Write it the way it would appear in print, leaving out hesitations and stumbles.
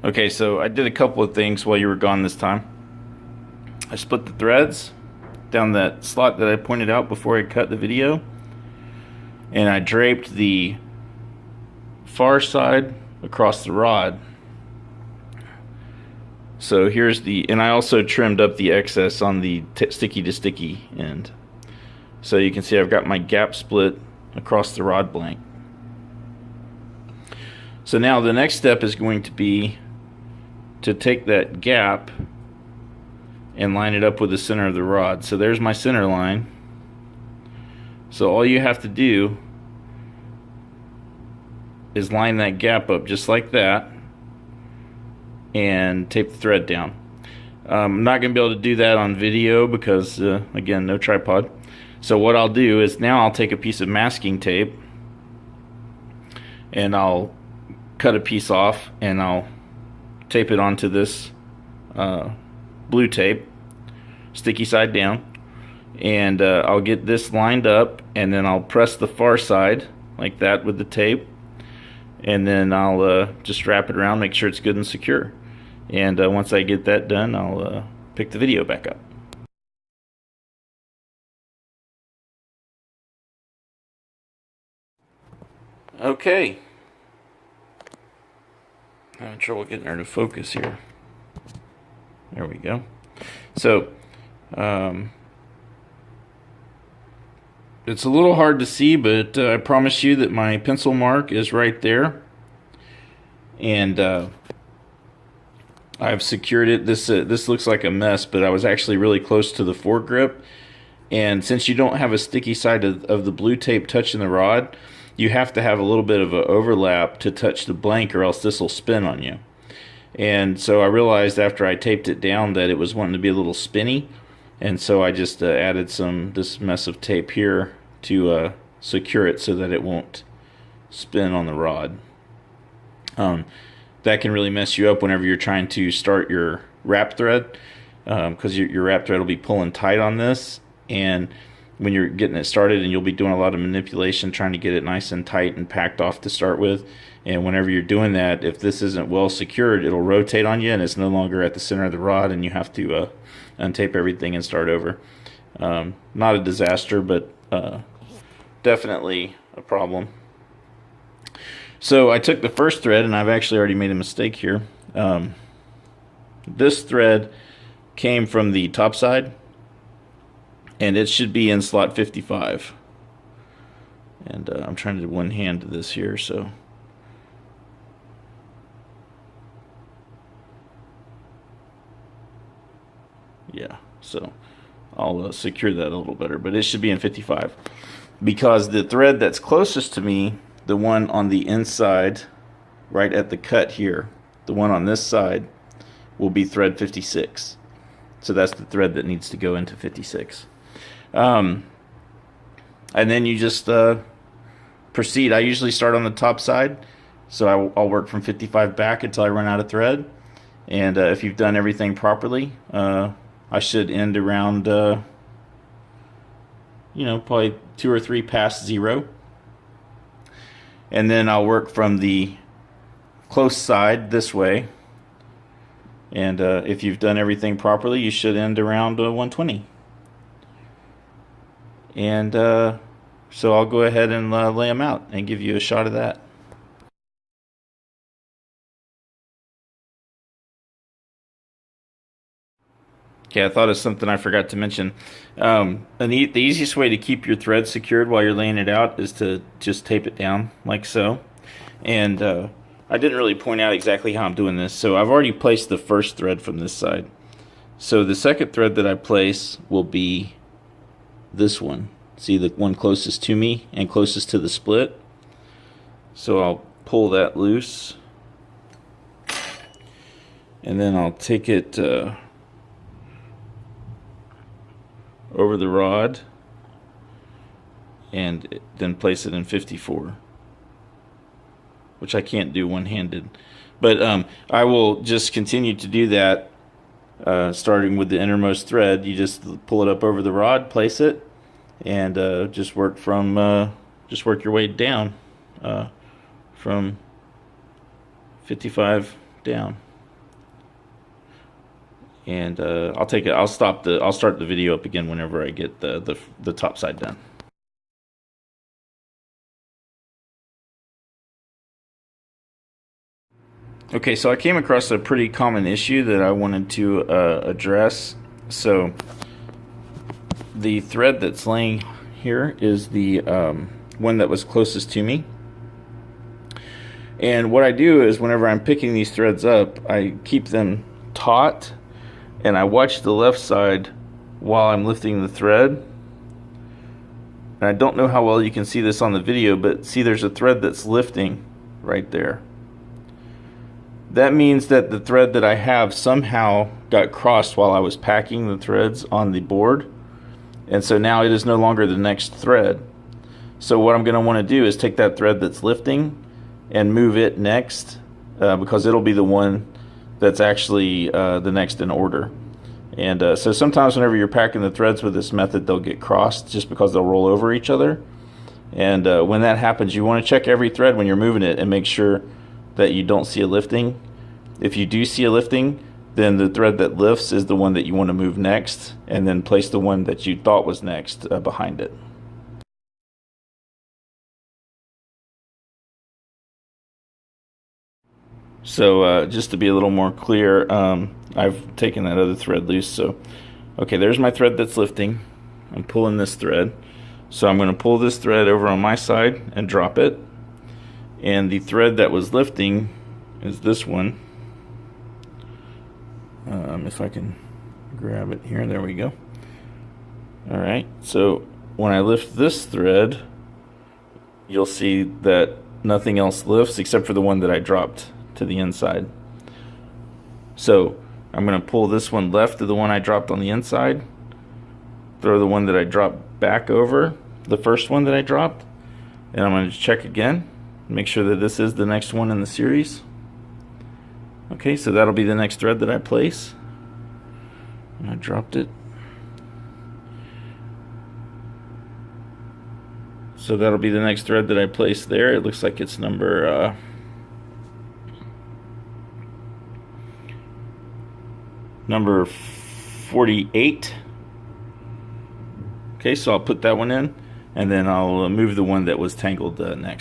Okay, so I did a couple of things while you were gone this time. I split the threads down that slot that I pointed out before I cut the video, and I draped the far side across the rod. So here's the, and I also trimmed up the excess on the sticky to sticky end. So you can see I've got my gap split across the rod blank. So now the next step is going to be to take that gap and line it up with the center of the rod. So there's my center line. So all you have to do is line that gap up just like that and tape the thread down. I'm not going to be able to do that on video because again, no tripod. So what I'll do is now I'll take a piece of masking tape and I'll cut a piece off and I'll tape it onto this blue tape, sticky side down, and I'll get this lined up, and then I'll press the far side like that with the tape, and then I'll just wrap it around, make sure it's good and secure. And once I get that done, I'll pick the video back up. Okay. I'm having trouble getting her to focus here. There we go. So, it's a little hard to see, but I promise you that my pencil mark is right there. And I've secured it. This looks like a mess, but I was actually really close to the foregrip. And since you don't have a sticky side of the blue tape touching the rod, you have to have a little bit of an overlap to touch the blank, or else this will spin on you. And so I realized after I taped it down that it was wanting to be a little spinny, and so I just added this mess of tape here to secure it so that it won't spin on the rod. That can really mess you up whenever you're trying to start your wrap thread, because your wrap thread will be pulling tight on this, and when you're getting it started, and you'll be doing a lot of manipulation trying to get it nice and tight and packed off to start with. And whenever you're doing that, if this isn't well secured, it'll rotate on you and it's no longer at the center of the rod, and you have to untape everything and start over. Not a disaster, but definitely a problem. So I took the first thread, and I've actually already made a mistake here. This thread came from the top side, and it should be in slot 55. And I'm trying to one-hand this here, so yeah, so I'll secure that a little better, but it should be in 55, because the thread that's closest to me, the one on the inside right at the cut here, the one on this side, will be thread 56. So that's the thread that needs to go into 56. And then you just proceed. I usually start on the top side, so I'll work from 55 back until I run out of thread. And if you've done everything properly, I should end around, probably 2 or 3 past 0. And then I'll work from the close side this way. And if you've done everything properly, you should end around 120. And so I'll go ahead and lay them out and give you a shot of that. Okay, I thought of something I forgot to mention. The easiest way to keep your thread secured while you're laying it out is to just tape it down like so. And I didn't really point out exactly how I'm doing this. So I've already placed the first thread from this side. So the second thread that I place will be this one. See, the one closest to me and closest to the split. So I'll pull that loose, and then I'll take it over the rod and then place it in 54, which I can't do one-handed, but I will just continue to do that, starting with the innermost thread. You just pull it up over the rod, place it, and just work your way down from 55 down. And I'll start the video up again whenever I get the top side done. Okay, so I came across a pretty common issue that I wanted to address. So the thread that's laying here is the one that was closest to me. And what I do is whenever I'm picking these threads up, I keep them taut and I watch the left side while I'm lifting the thread. And I don't know how well you can see this on the video, but see there's a thread that's lifting right there. That means that the thread that I have somehow got crossed while I was packing the threads on the board. And so now it is no longer the next thread. So what I'm going to want to do is take that thread that's lifting and move it next, because it'll be the one that's actually the next in order. And so sometimes whenever you're packing the threads with this method, they'll get crossed just because they'll roll over each other. And when that happens, you want to check every thread when you're moving it and make sure that you don't see a lifting. If you do see a lifting, then the thread that lifts is the one that you want to move next, and then place the one that you thought was next behind it. So just to be a little more clear, I've taken that other thread loose. So okay, there's my thread that's lifting. I'm pulling this thread. So I'm going to pull this thread over on my side and drop it. And the thread that was lifting is this one. If I can grab it here, there we go. Alright, so when I lift this thread, you'll see that nothing else lifts except for the one that I dropped to the inside. So I'm going to pull this one left of the one I dropped on the inside, throw the one that I dropped back over the first one that I dropped, and I'm going to check again, make sure that this is the next one in the series. Okay, so that'll be the next thread that I place. And I dropped it. So that'll be the next thread that I place there. It looks like it's number number 48. Okay, so I'll put that one in, and then I'll move the one that was tangled next.